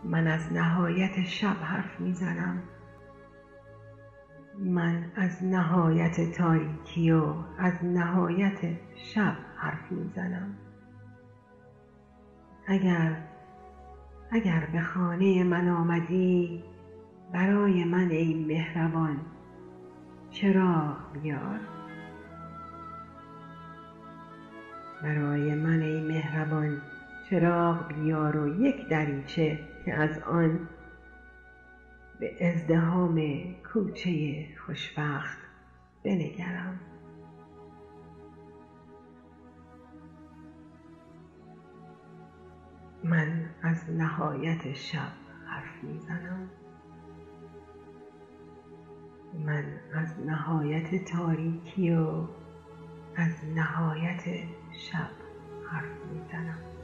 من از نهایت شب حرف میزنم، من از نهایت تاریکی و از نهایت شب حرف میزنم. اگر به خانه من آمدی، برای من ای مهربان چراغ بیار. برای من ای مهربان چراغ بیار و یک دریچه که از آن به ازدحام کوچه خوشبخت بنگرم. من از نهایت شب حرف میزنم، من از نهایت تاریکی و از نهایت شب حرف میزنم.